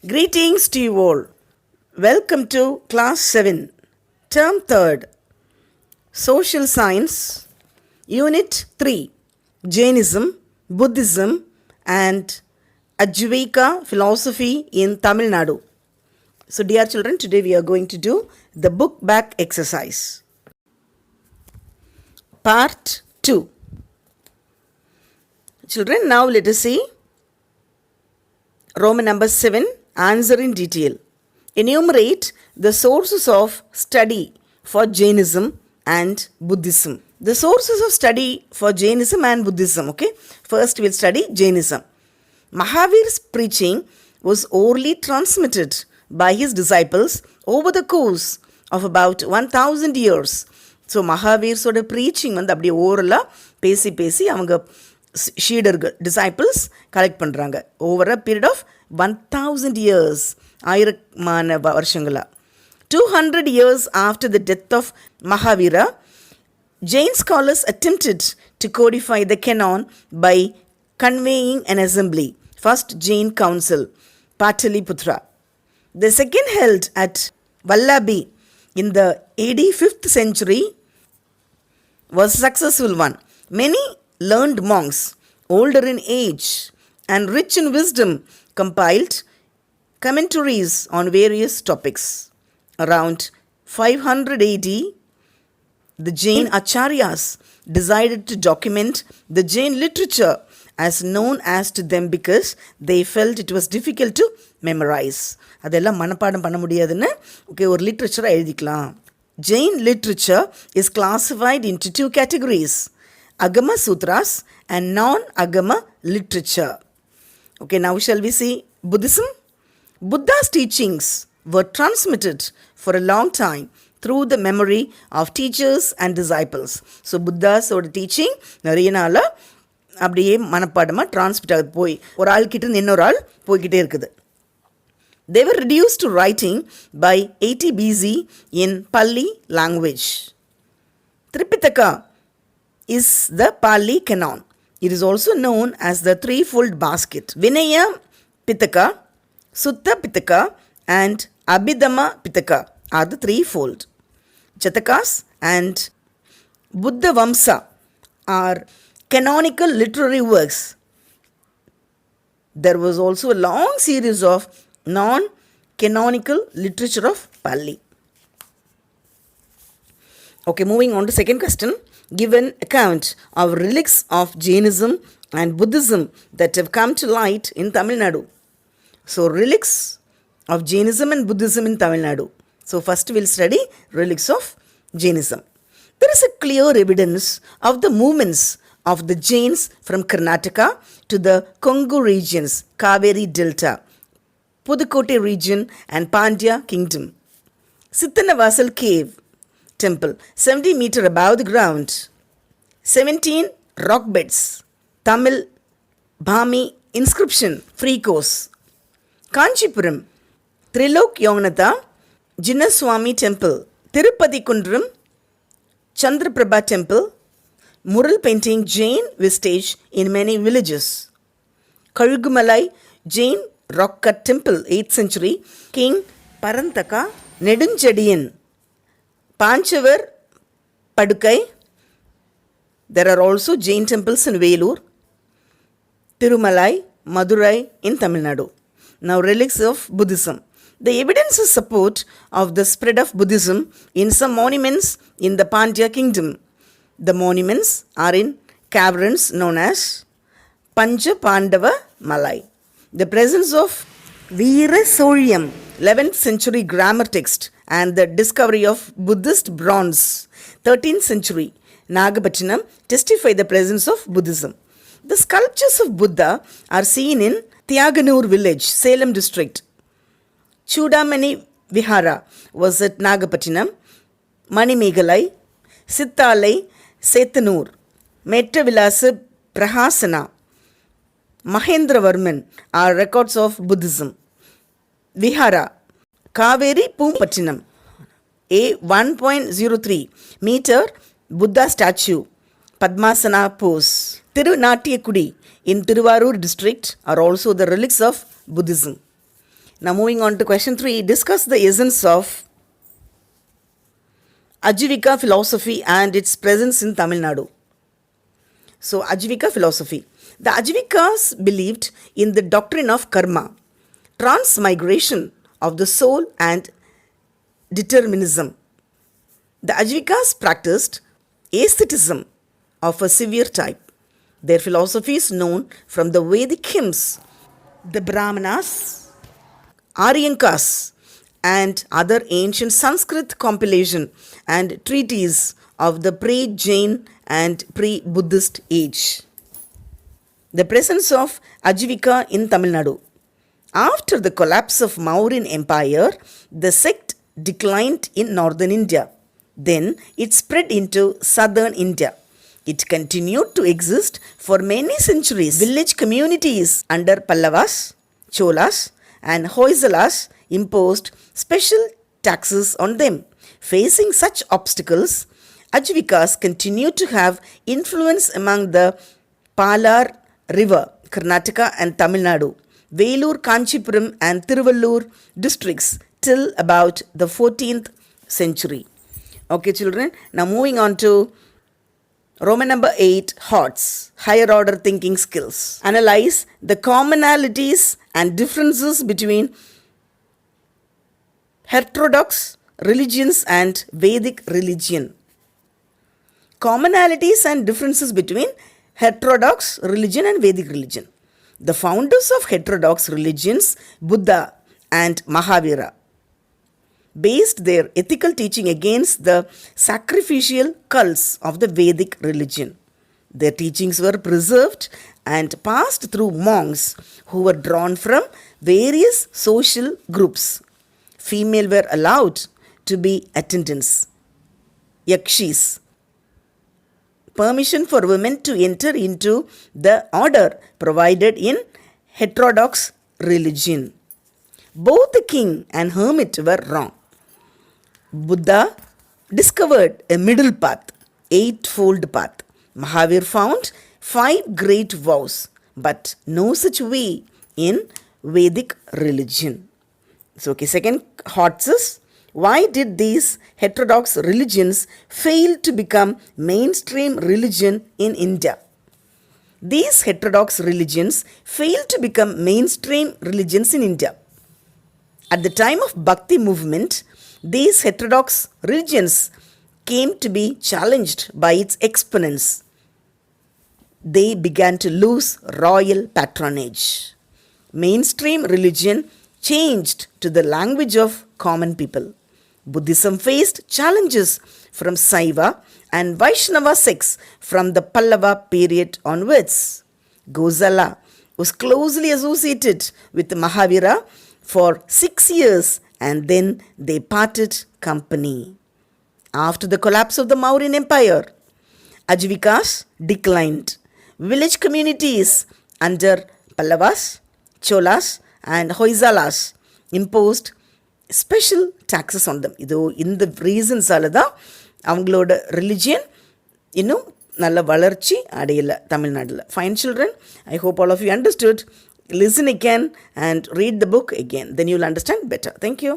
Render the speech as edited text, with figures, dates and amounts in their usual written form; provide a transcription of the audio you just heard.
Greetings to you all. Welcome to Class 7, Term 3rd, Social Science, Unit 3, Jainism, Buddhism and Ajivika Philosophy in Tamil Nadu. So dear children, today we are going to do the book back exercise. Part 2. Children, now let us see Roman number 7, answer in detail. Enumerate the sources of study for Jainism and Buddhism. The sources of study for Jainism and Buddhism, okay? First we'll study Jainism. Mahavir's preaching was orally transmitted by his disciples over the course of about 1000 years. So மகாவீர்ஸோட preaching வந்து அப்படியே ஓரலாக பேசி அவங்க ஷீடர்கள் disciples collect பண்ணுறாங்க over a period of 1000 years, ஆயிரமான வருஷங்களா. 200 years after the death of Mahavira, Jain scholars attempted to codify the canon by convening an assembly, first Jain council, Pataliputra. The second held at Vallabi in the AD 5th century was a successful one. Many learned monks, older in age and rich in wisdom, compiled commentaries on various topics. Around 500 AD, the Jain Acharyas decided to document the Jain literature as known as to them because they felt it was difficult to memorize. அதெல்லாம் மனப்பாடம் பண்ண முடியாதுன்னு ஒரு லிட்ரேச்சரை எழுதிக்கலாம். Jain literature is classified into two categories, Agama Sutras and non-Agama literature. Okay, now shall we see Buddhism? Buddha's teachings were transmitted for a long time through the memory of teachers and disciples. So Buddha's teaching நிறைய நாளாக அப்படியே மனப்பாடமாக transmit ஆகுது, போய் ஒரு ஆள் கிட்ட இன்னொரு ஆள் போய்கிட்டே இருக்குது. They were reduced to writing by 80 BC in Pali language. Tripitaka is the Pali canon. It is also known as the threefold basket. Vinaya Pitaka, Sutta Pitaka and Abhidhamma Pitaka are the threefold. Jatakas and Buddha Vamsa are canonical literary works. There was also a long series of non-canonical literature of Pali. Okay, moving on to second question. Give an account of relics of Jainism and Buddhism that have come to light in Tamil Nadu. So, relics of Jainism and Buddhism in Tamil Nadu. So, first we'll study relics of Jainism. There is a clear evidence of the movements of the Jains from Karnataka to the Congo regions, Kaveri Delta, Pudukkottai region and Pandya kingdom. Sittanavasal cave temple, 70 meters above the ground. 17 rock beds. Tamil Bhami inscription, free course. Kanchipuram, Trilok Yoganatha, Jinnaswamy temple. Tirupati Kundram, Chandraprabha temple. Mural painting Jain vestige in many villages. Kalugumalai Jain rock cut temple, 8th century. King Parantaka Nedunchediyan. Panchavar Padukai. There are also Jain temples in Velur, Tirumalai, Madurai in Tamil Nadu. Now relics of Buddhism. The evidences support of the spread of Buddhism in some monuments in the Pandya kingdom. The monuments are in caverns known as Pancha Pandava Malai. The presence of Veerasoryam, 11th century grammar text, and the discovery of Buddhist bronze, 13th century, Nagapattinam, testify the presence of Buddhism. The sculptures of Buddha are seen in Thiaganur village, Salem district. Chudamani Vihara was at Nagapattinam. Manimegalai, Sittalai, Sethanur, Mettavilasa Prahasana, Mahendravarman are records of Buddhism. Vihara, Kaveri Pumpattinam, a 1.03 meter Buddha statue, Padmasana pose. Tirunatiyakudi in Tiruvarur district are also the relics of Buddhism. Now moving on to question 3, discuss the essence of Ajivika philosophy and its presence in Tamil Nadu. So Ajivika philosophy. The Ajivikas believed in the doctrine of karma, transmigration of the soul and determinism. The Ajivikas practiced asceticism of a severe type. Their philosophy is known from the Vedic hymns, the Brahmanas, Aryankas, and other ancient Sanskrit compilation and treatises of the pre-Jain and pre-Buddhist age. The presence of Ajivika in Tamil Nadu. After the collapse of Mauryan Empire, the sect declined in northern India. Then it spread into southern India. It continued to exist for many centuries. Village communities under Pallavas, Cholas, and Hoysalas imposed special taxes on them. Facing such obstacles, Ajivikas continued to have influence among the Palar River, Karnataka and Tamil Nadu, Velur, Kanchipuram and Tiruvallur districts till about the 14th century. Okay, children, now moving on to Roman number 8, HOTS, higher order thinking skills. Analyze the commonalities and differences between heterodox religions and Vedic religion. Commonalities and differences between heterodox religion and Vedic religion. The founders of heterodox religions, Buddha and Mahavira, based their ethical teaching against the sacrificial cults of the Vedic religion. Their teachings were preserved and passed through monks who were drawn from various social groups. Female were allowed to be attendants, yakshis. Permission for women to enter into the order provided in heterodox religion. Both the king and hermit were wrong. Buddha discovered a middle path, eightfold path. Mahavir found 5 great vows, but no such way in Vedic religion. So, okay, second HOTS is, why did these heterodox religions fail to become mainstream religion in India? These heterodox religions failed to become mainstream religions in India. At the time of Bhakti movement, these heterodox religions came to be challenged by its exponents. They began to lose royal patronage. Mainstream religion changed to the language of common people. Buddhism faced challenges from Saiva and Vaishnava sects from the Pallava period onwards. Gosala was closely associated with Mahavira for 6 years and then they parted company. After the collapse of the Mauryan Empire, Ajivikas declined. Village communities under Pallavas, Cholas and Hoysalas imposed special taxes on them. இதோ இந்த ரீசன்ஸால தான் அவங்களோட religion இன்னும் நல்ல வளர்ச்சி அடையலை தமிழ்நாட்டில். Fine children, I hope all of you understood. Listen again and read the book again. Then you'll understand better. Thank you.